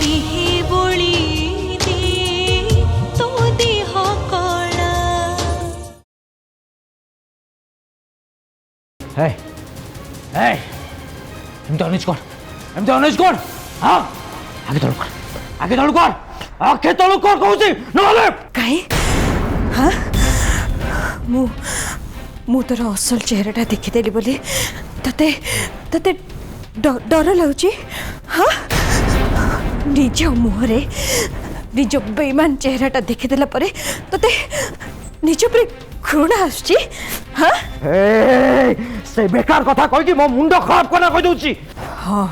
दिहे बोली दे तो देह कला। Hey, hey, I'm done. It's gone. I'm done. It's gone. हाँ, आगे तलू कर, आगे तलू कर, आगे तलू कर कहूँ नहले। काहे? हाँ? मु तोर असल चेहराटा देखीदेली बोली तते तते डर लगुची। हाँ? निज मुहरे निज बेईमान चेहराटा देखीदेला परे तते निज पर घृणा आसुची। हाँ? से बेकार कथा कहि मो मुंड खराब करना कहि दउची। हाँ,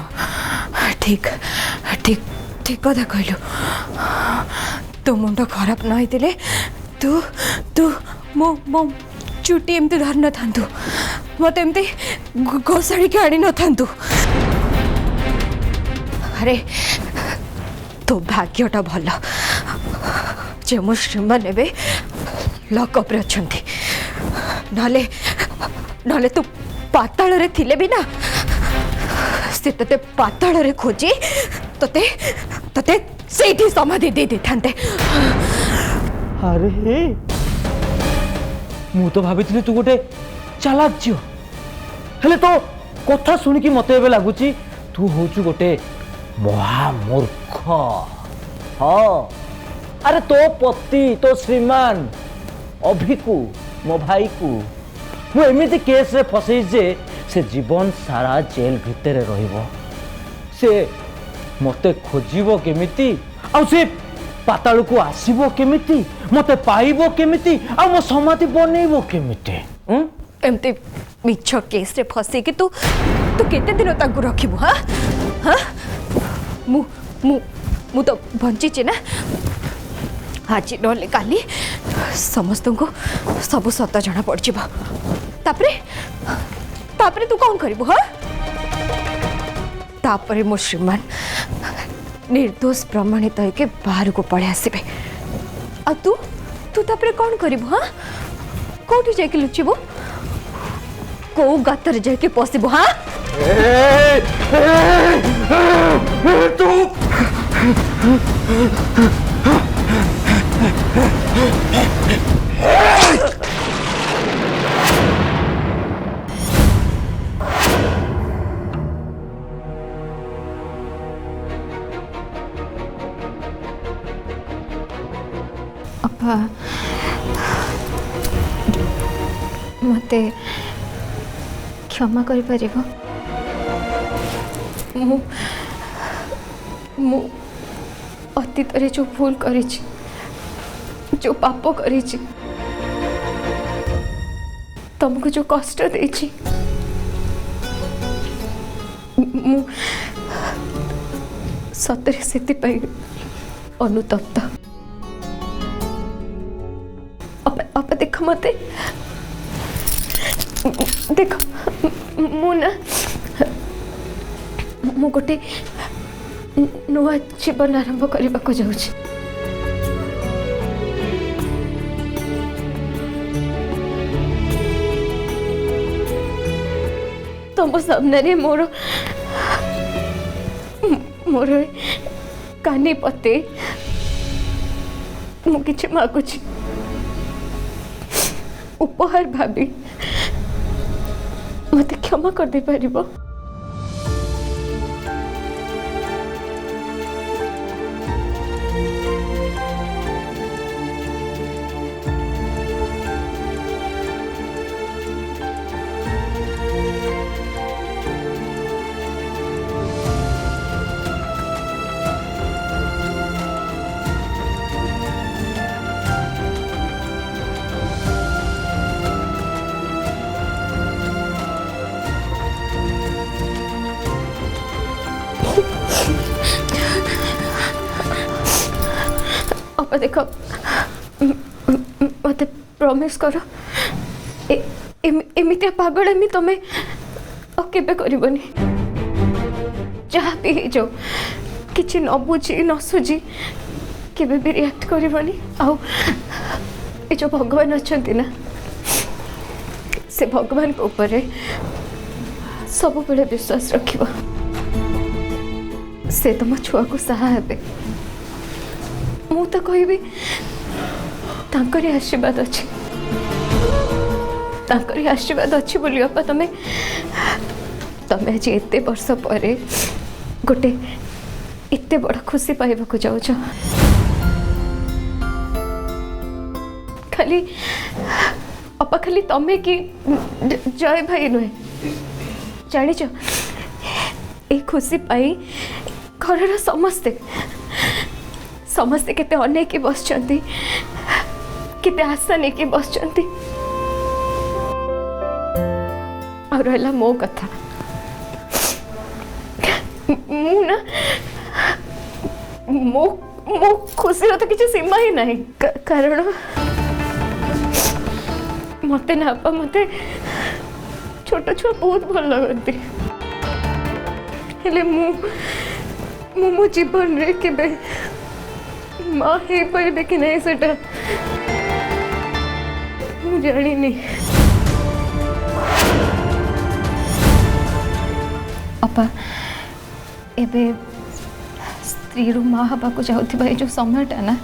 ठीक ठीक ठीक कथा कहलु। तो मुंड खराब नहीं दिले तू तू मो मो चुटी एमती धर न थांतु मत एमती घोषाड़ी के आनी न थांतु। अरे तो भाग्यटा भल जे मो श्रीमान एबे लकअप रे अछंती नले नले तू पाताल रे थिले भी ना से तते पाताल रे खोजी तते तते सेठी समाधि दे दे थांते। अरे मु तो भाभी तू गोटे चालाक झील हेले तो कथा शुणिकी मत ए लगुच तू हूँ गोटे महामूर्ख। हाँ अरे तो पति तो श्रीमान अभी को मो भाई को मु एमती केस रे फसई जे से जीवन सारा जेल भितर रहिबो। से मते खोजिबो केमिति आ से पाताल को आसीबो केमिति मते पाइबो केमिति आ मो समाधि बनैबो केमिति। एमती मिछ केस रे फसी कि तू तू केते दिन ताकू रखिबो। हाँ हाँ मु मु मु तो बंची ना आज नले काली समस्त को सब सत जना पड़ जाब। तापरे तापरे तू कौन करिबो। हाँ तापरे मो श्रीमान निर्दोष प्रमाणित होके बाहर को पड़े आसबे आ तू तू तापरे कौन करिबो। हाँ कोठी जाके लुचिबो को गातर जाके पसिबो। हाँ तू अपा मते क्षमा कर परिबो। मु अतीत रे जो भूल करिछि जो पाप करिछि तुमको जो कष्ट देछि मु सतरे सेति पाई अनुतप्त। अब देख मते देख मु गोटे नुआ जीवन आरंभ करने को जाऊँ। तुम सामने मोर मोर कानी पते मु किछि मागुछि उपहार भाभी मते क्षमा कर दे पारिबो। देख मत प्रॉमिस कर एमितिया पागल तुम्हें केबे करबनी जहाँ भी हो जाओ किसी न बुझी न सुझी केबे भी रिएक्ट करबनी। आउ ए जो भगवान अच्छा ना से भगवान को ऊपर सब बेले विश्वास रखिबा से तुम छुआ को साहा हेबे मु तो कहबी तांकरी आशीर्वाद अच्छी तांकरी आशीर्वाद अच्छी बोली बापा तमें तमें आज एते वर्ष पर गोटे एते बड़ खुशी पाइबा को जाऊच खाली अपा खाली तमें कि जय भाई नुहे जानिच ए खुशी पाई घर समस्ते समस्ते केते अनेक बस केते आशा नहीं कि बस और रहा मो कथा मु ना मो मो खुशी तो किसी सीमा ही नहीं कारण मते ना आपा मते छोट छुआ बहुत भल लगती हेले मु मो जीवन रे केबे माँ हे पाइबे कि नहीं सेटा मु जानी नहीं अपा एबे स्त्री रू माँ हवा को जाऊथिबा जो समयटा ना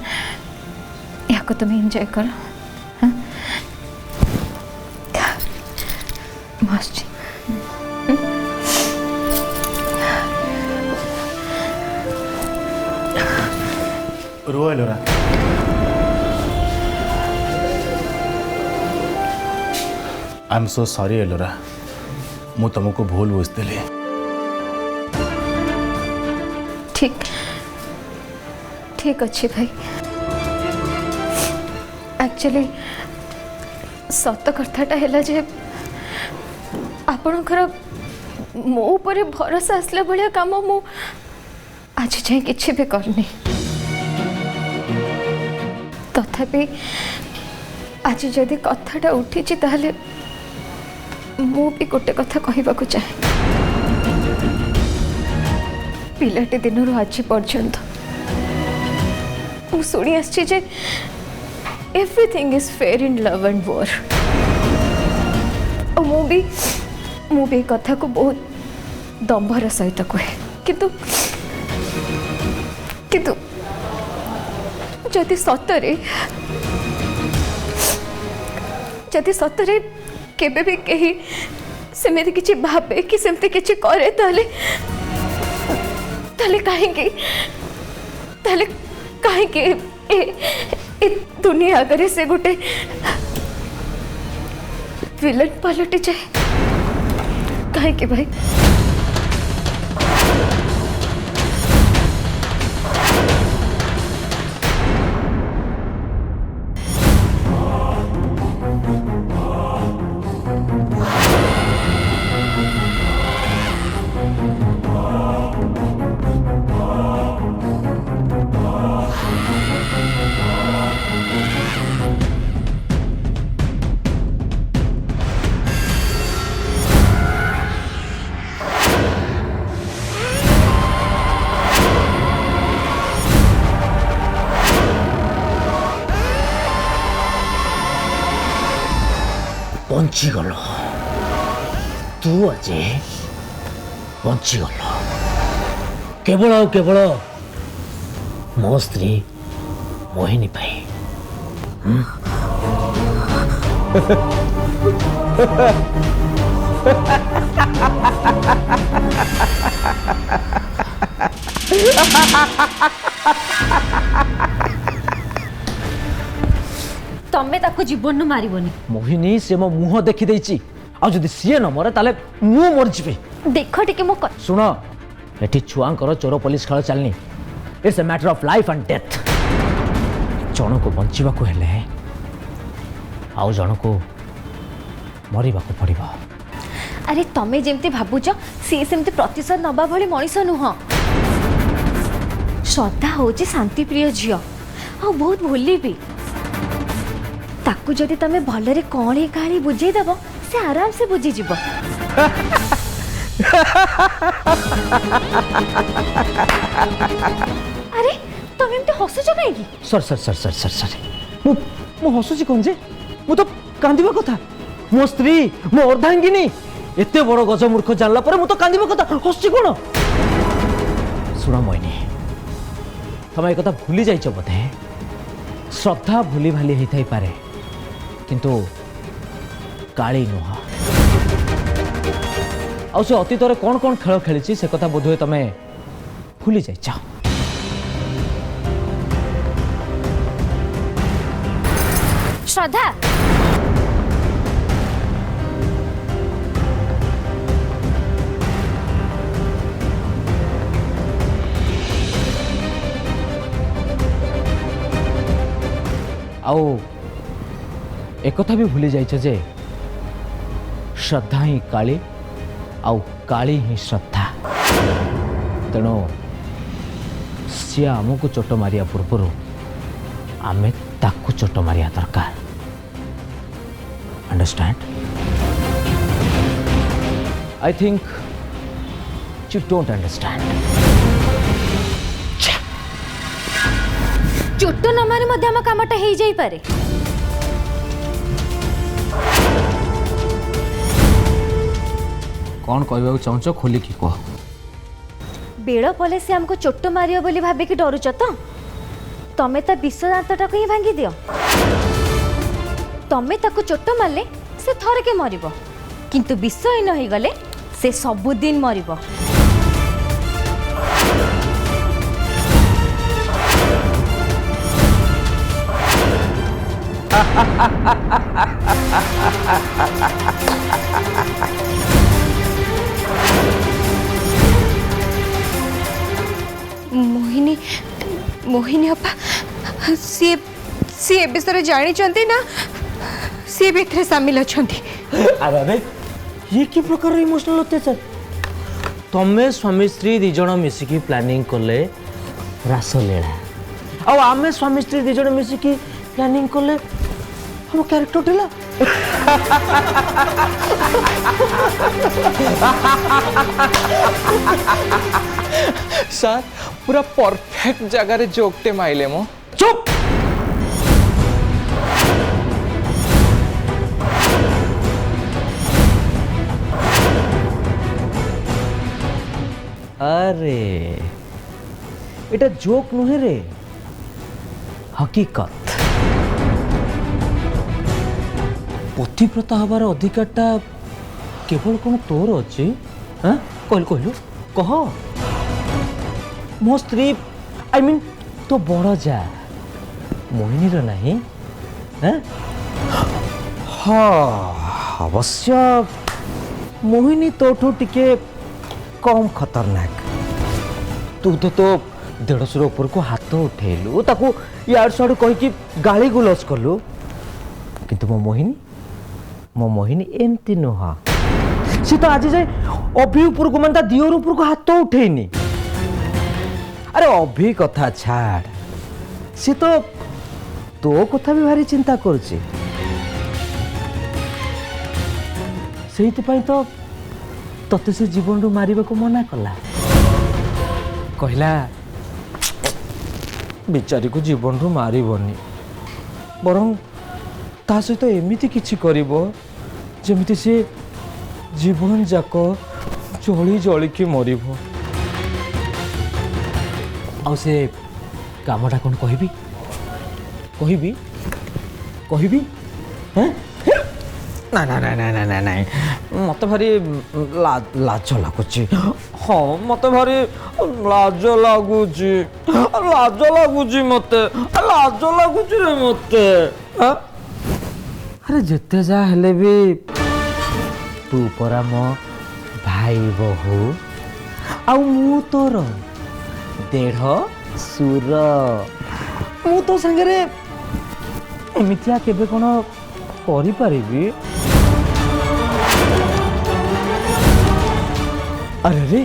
या को तुम एंजॉय कर हाँ मस्त रुआ Ellora I am so sorry Ellora मु तुमको भूल बुझती ठीक ठीक अच्छे भाई एक्चुअली सत कथाटा है जे आपणकर मो ऊपर भरोसा आसला भाया काम मु आज जाए किसी भी करनी तथापि आज जदि कथाटा उठी ताहले मु भी गोटे कथा कहबा को चाहे पिलाटे दिन आज पर्यंत मु शुणी आसी जे everything is fair in love and war और मु भी कथा को बहुत दंभर सहित कहे किंतु किंतु जदि सतरे केबे भी कहीं सेमती किछि भाबे कि सेमती किछि करे ताले कहीं ए दुनिया अगर से गोटे विलन पलटि जाए कहीं भाई बंचीगल तू आज बंचीगल केवल और केवल मो स्त्री मोहिनी पाई तमे ताको जीवन मारिबनी मोहिनी से मो मुह देखी देछि आ जदि सीए न मरे ताले मु मर जिबे देखो टिके मो सुनो एठी छुआंकर चोर पुलिस खेल चलनी it's a matter of life and death जन को बंचिबा को हेले आउ जन को मरिबा को पड़िबा अरे तमे जेमती भाबुच सी सेमती प्रतिशत नबा भली मनीष नुह श्रद्धा होची शांति प्रिय झियो आ बहुत भूली भी ताकू जदि तमे भलरे कणी काणी बुझे दबो से आराम से बुझी जीवो अरे तमे एमते हसुच काई की sir sir sir sir sir sir मु हसुची कोन जे मु तो कांदिबा कथा मो स्त्री मो अर्धांगिनी एते बड़ गज मूर्ख जानला पर मु तो कांदिबा कथा हसुची कोन शुण मोहिनी तुम एक भूली जाइच बोधे श्रद्धा भूली भाली होता ही पारे किंतु काली नुह आ से अतीत कौन कौन खेल खेली से कथा बोध हुए तुम भूली जाइच श्रद्धा आओ एक कथा भी भूली जाइछ जे श्रद्धा ही काली आउ काली ही श्रद्धा तेणु सी आमको चोट मारिया पूर्व आमे ताकू चोट मारिया दरकार understand I think you don't understand चोट न मारे मध्य आम कामटा हो जाई पारे कौन कहबा चाहछ खोली की कह बेड़ पले से आमको चोट मारियो बोली भाबे कि डरुच तो तमे ता विष दांतटा को ही भांगी दियो तमे ताको चोट मारले से थरे के मरिबो किंतु विषहीन हो गले से सबुदिन मरिबो मोहिनी मोहिनी अपा सी सी विषय जानी ना सी भी सामिल अच्छा अरे ये कि प्रकार इमोशनल अत्याचार तमें स्वामी स्त्री दिज मिसिकी प्लानिंग कले रासलीला आमे स्वामी स्त्री दिज मिसिकी प्लानिंग कले हम कैरेक्टर ढिला सर पूरा परफेक्ट जगह जोकटे माइले मो चुप अरे एटा जोक नुहे रे हकीकत पतिव्रता हबार अधिकारटा केवल कौन तोर अच्छी हाँ कहलु कहलु कह मो स्त्री आई मीन तो बड़ जा मोहिनी नहीं हाँ अवश्य मोहिनी तोठू टिके कम खतरनाक तू तो 150 ऊपर को हाथ उठेलु ताकू यार साड़ू कहीकि गाली गुलस कलु किंतु मो मोहिनी एमती नुह सी तो आज जाए अभी ऊपर को मन दियोर ऊपर को हाथ उठेनी अरे अभी कथा छाड़ सी तो तो कथा भी भारी चिंता करुची सेहितपाई तो तते से जीवन रू मारिबा को मना कला कहला बिचारी को जीवन रू मारिबनी बरं ता सहित एमिति किछि करिवो जेमिति से जीवन जाक जली जली की मरिबो आ से कामटा कौन कहबी कहबी कहबी हैं ना ना ना ना ना ना मत भारी लाज लगुची हाँ मत भारी लाज लगुची मते लाज लगुची रे मते अरे जिते जा हेले भी तू परा मो भाई बहु आ मु तोर देढ़ सुर मु तो संगे एमितिया केबे कोन करि परिबी अरे रे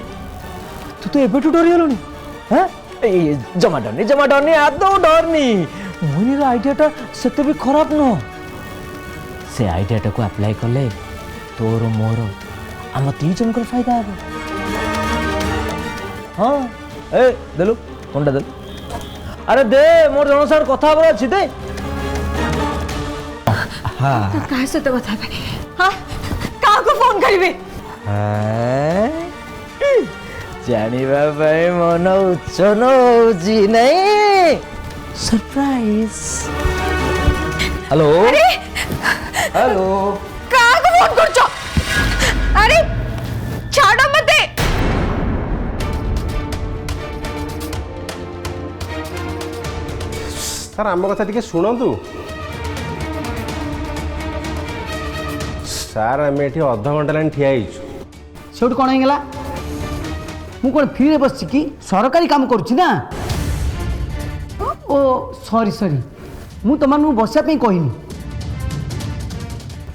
तू तो एबेटू डरी गलुनी हाँ जमा डरनी आदौ डरनी मोहिनी आइडियाटा सेते भी खराब न से आइडियाटा को अप्लाई कले तोर मोर आम दी जन फायदा हे हाँ ए देलु फोनटा दे अरे दे मोर जन सार कथा हबार अछि दे हाँ कहा सहित कथा हाँ क्या फोन करिवे ଜାଣିବା ପାଇଁ ମନ ଉଚ୍ଚନ ହଉଛି ନାଇଁ ସରପ୍ରାଇଜ। ହ୍ୟାଲୋ ହ୍ୟାଲୋ କାହାକୁ ଫୋନ କରୁଛ? ଆରେ ଛାଡ ମତେ। ସାର୍ ଆମ କଥା ଟିକେ ଶୁଣନ୍ତୁ। ସାର୍ ଆମେ ଏଠି ଅଧଘଣ୍ଟା ହେଲାଣି ଠିଆ ହେଇଛୁ। ସେଇଠୁ କ'ଣ ହେଇଗଲା? ମୁଁ କ'ଣ ଫ୍ରିରେ ବସିଛି କି? ସରକାରୀ କାମ କରୁଛି ନା। ଓ ସରି ସରି, ମୁଁ ତୁମମାନଙ୍କୁ ବସିବା ପାଇଁ କହିନି।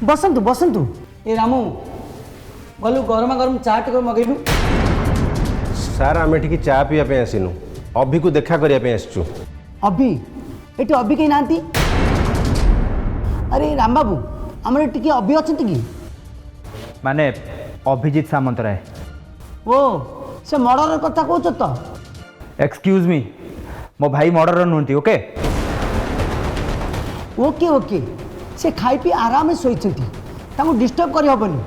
ବସନ୍ତୁ ବସନ୍ତୁ। ଏ ରାମୁ ଗଲୁ ଗରମା ଗରମ ଚା ଟିକେ ମଗେଇଲୁ। ସାର୍ ଆମେ ଏଠିକି ଚା ପିଇବା ପାଇଁ ଆସିନୁ, ଅଭିକୁ ଦେଖା କରିବା ପାଇଁ ଆସିଛୁ। ଅଭି? ଏଠି ଅଭି କେହି ନାହାନ୍ତି। ଆରେ ରାମବାବୁ, ଆମର ଏଠି କିଏ ଅଭି ଅଛନ୍ତି କି? ମାନେ ଅଭିଜିତ ସାମନ୍ତରାୟ। ଓ ସେ ମର୍ଡର କଥା କହୁଛ ତ? ଏକ୍ସକ୍ୟୁଜ ମି, ମୋ ଭାଇ ମର୍ଡର ନୁହନ୍ତି। ଓକେ ଓକେ ଓକେ, ସେ ଖାଇ ପିଇ ଆରାମରେ ଶୋଇଛନ୍ତି, ତାଙ୍କୁ ଡିଷ୍ଟର୍ବ କରିହେବନି।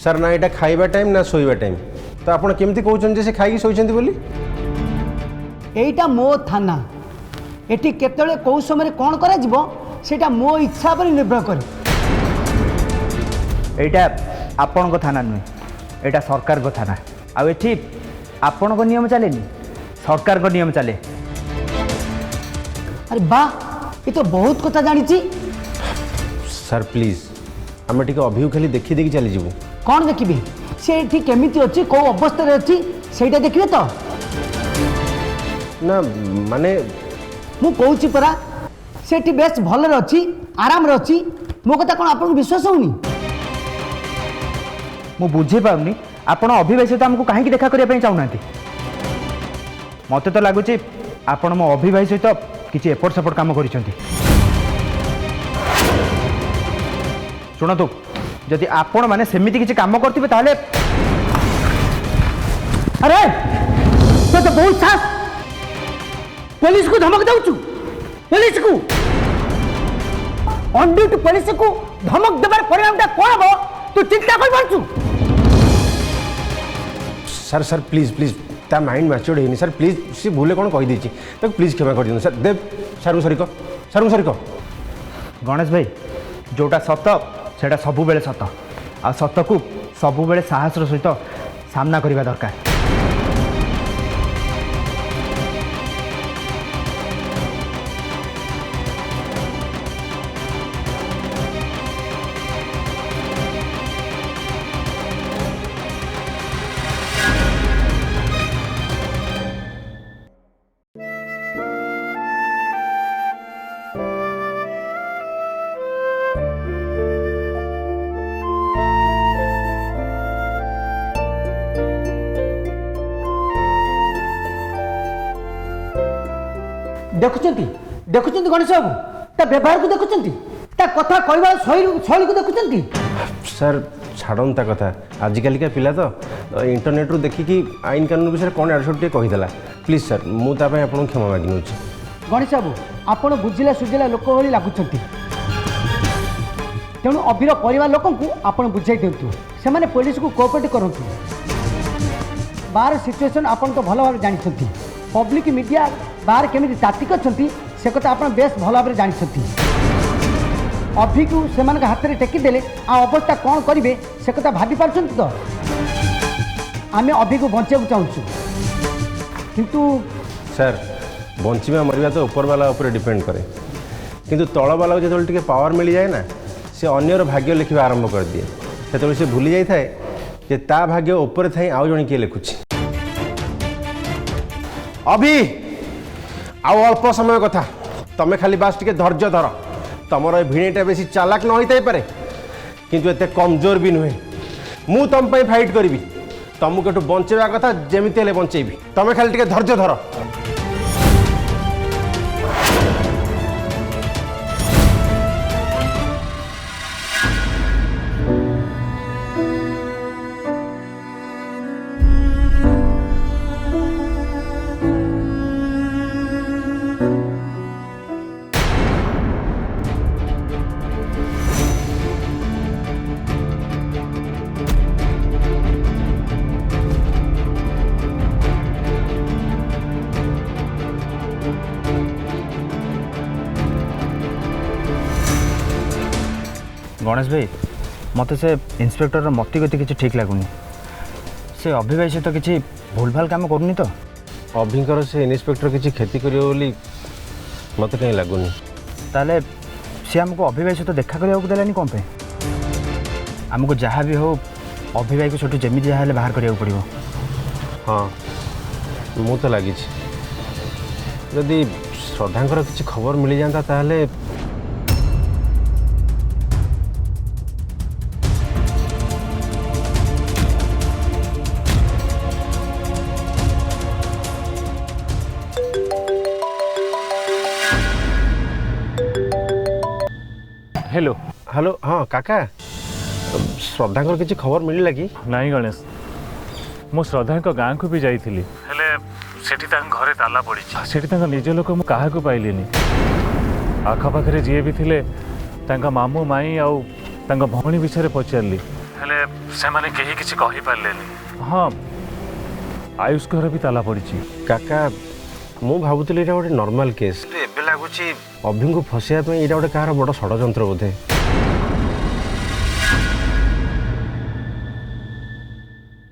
ସାର୍ ନା ଏଇଟା ଖାଇବା ଟାଇମ୍ ନା ଶୋଇବା ଟାଇମ୍, ତ ଆପଣ କେମିତି କହୁଛନ୍ତି ଯେ ସେ ଖାଇକି ଶୋଇଛନ୍ତି ବୋଲି? এইটা ମୋ ଥାନା। ଏଠି କେତେବେଳେ କେଉଁ ସମୟରେ କ'ଣ କରାଯିବ ସେଇଟା ମୋ ଇଚ୍ଛା ଉପରେ ନିର୍ଭର କରେ। এইটা ଆପଣଙ୍କ ଥାନା ନୁହେଁ, ଏଇଟା ସରକାରଙ୍କ ଥାନା। ଆଉ ଏଠି ଆପଣଙ୍କ ନିୟମ ଚାଲେନି, ସରକାରଙ୍କ ନିୟମ ଚାଲେ। ଆରେ ବା, ଏ ତ ବହୁତ କଥା ଜାଣିଛି। ସାର୍ ପ୍ଲିଜ୍ ଆମେ ଟିକେ ଅଭିକୁ ଖାଲି ଦେଖିଦେଇକି ଚାଲିଯିବୁ। କ'ଣ ଦେଖିବେ? ସେ ଏଠି କେମିତି ଅଛି, କେଉଁ ଅବସ୍ଥାରେ ଅଛି ସେଇଟା ଦେଖିବେ ତ? ନା ମାନେ ମୁଁ କହୁଛି ପରା, ସେ ଏଠି ବେଶ ଭଲରେ ଅଛି, ଆରାମରେ ଅଛି। ମୋ କଥା କ'ଣ ଆପଣଙ୍କୁ ବିଶ୍ୱାସ ହେଉନି? ମୁଁ ବୁଝିପାରୁନି ଆପଣ ଅଭିଭାଇ ସହିତ ଆମକୁ କାହିଁକି ଦେଖା କରିବା ପାଇଁ ଚାହୁଁନାହାନ୍ତି। ମୋତେ ତ ଲାଗୁଛି ଆପଣ ମୋ ଅଭିଭାଇ ସହିତ କିଛି ଏପଟ ସେପଟ କାମ କରିଛନ୍ତି। ଶୁଣନ୍ତୁ, ଯଦି ଆପଣ ମାନେ ସେମିତି କିଛି କାମ କରିଥିବେ ତାହେଲେ ଆରେ ତୋତେ ବହୁତ ସାହସ! ପୋଲିସକୁ ଧମକ ଦେଉଛୁ? ପୋଲିସକୁ ଅନ୍ ଡ୍ୟୁଟି ପୋଲିସକୁ ଧମକ ଦେବାର ପରିଣାମଟା କ'ଣ ହେବ ତୁ ଚିନ୍ତା କରିପାରୁଛୁ? ସାର୍ ସାର୍ ପ୍ଲିଜ୍ ପ୍ଲିଜ୍, ତା ମାଇଣ୍ଡ ମ୍ୟାଚୁର୍ଡ ହେଇନି ସାର୍। ପ୍ଲିଜ୍ ସେ ଭୁଲରେ କ'ଣ କହିଦେଇଛି, ତାକୁ ପ୍ଲିଜ୍ କ୍ଷମା କରିଦିଅନ୍ତୁ ସାର୍। ଦେବ ସାର୍ଙ୍କୁ ସରି କହ, ସାର୍ଙ୍କୁ ସରି କହ। ଗଣେଶ ଭାଇ, ଯେଉଁଟା ସତ ସେଇଟା ସବୁବେଳେ ସତ, ଆଉ ସତକୁ ସବୁବେଳେ ସାହସର ସହିତ ସାମ୍ନା କରିବା ଦରକାର। ଦେଖୁଛନ୍ତି ଦେଖୁଛନ୍ତି ଗଣେଶ ବାବୁ, ତା ବ୍ୟବହାରକୁ ଦେଖୁଛନ୍ତି, ତା କଥା କହିବାର ଶୈଳୀକୁ ଦେଖୁଛନ୍ତି। ସାର୍ ଛାଡ଼ନ୍ତୁ ତା କଥା, ଆଜିକାଲିକା ପିଲା ତ ଇଣ୍ଟରନେଟ୍ରୁ ଦେଖିକି ଆଇନ କାନୁନ ବିଷୟରେ କ'ଣ ଆଡ଼ୁ ଟିକେ କହିଦେଲା। ପ୍ଲିଜ୍ ସାର୍, ମୁଁ ତା ପାଇଁ ଆପଣଙ୍କୁ କ୍ଷମା ମାଗି ନେଉଛି। ଗଣେଶ ବାବୁ, ଆପଣ ବୁଝିଲା ସୁଝିଲା ଲୋକ ଭଳି ଲାଗୁଛନ୍ତି। तेणु अभिर परिवार लोक आपण बुझाई दिंतु से पुलिस को कोऑपरेट करूँ बाहर सिचुएशन आपन तो भल भाव जानते पब्लिक मीडिया बाहर केमी तात्विक अच्छा से कथा आप बेस भल भाव जानते अभि को से हाथ में टेकीदे आ अवस्था कौन करेंगे से कथा भाभी पार्टी तो आम अभि को बचाक चाहूँ किंतु सर बंचीमा मरवा तो ऊपर वाला ऊपर डिपेंड करे किंतु तल वाला जो टे पावर मिल जाए ना से अन्यर भाग्य लिखा आरंभ कर दिए से से भूली जाए जे ता भाग्य ऊपर थाई आउ जन किए लिखुची अभी आउ अल्प समय कथा तमें खाली बास टिके धैर्य धर तुमर भिणीटा बेसी चालाक न होता पारे किंतु एते कमजोर भी नुहे मु तुम पे फाइट करी तुमको एठू बंचेवा कथा जेमिति हेले बंचेबी तमें खाली टिके धैर्य धर गणेश भाई मत से इन्स्पेक्टर मती गति किसी ठीक लगुनि से अभि भाई सहित किसी भूल भाल काम करूनी तो अभिंकर से इन्स्पेक्टर किसी क्षति करियो बोली मत कहीं लगुनि ताले सी आमको अभि भाई सहित देखा करने देलानी कौन पे आमको जहाँ भी हो अभि भाई को छोटू जमी जहाँ बाहर करिया पड़ो हाँ मु तो लगी जदि श्रद्धांकर किसी खबर मिल जाता ताहले हेलो हेलो हाँ काका श्रद्धांकर किसी खबर मिलला कि नहीं गणेश मो श्रद्धा गाँ को भी जाइली हेले सेठी घरे ताला पड़ी सेठी निज लोक मु क्या पाइलिनी आखपाखे जी भी थिले मामू माई आउ भौणी विषय पचारि हेले से माने कहीं किसी कहि पारलेनी हाँ आयुष घर भी ताला पड़ी काका मु भावुली गोटे नॉर्मल केस एबे लगुच अभि को फसैया यहाँ गोटे कहार बड़ षड्यंत्र बोधे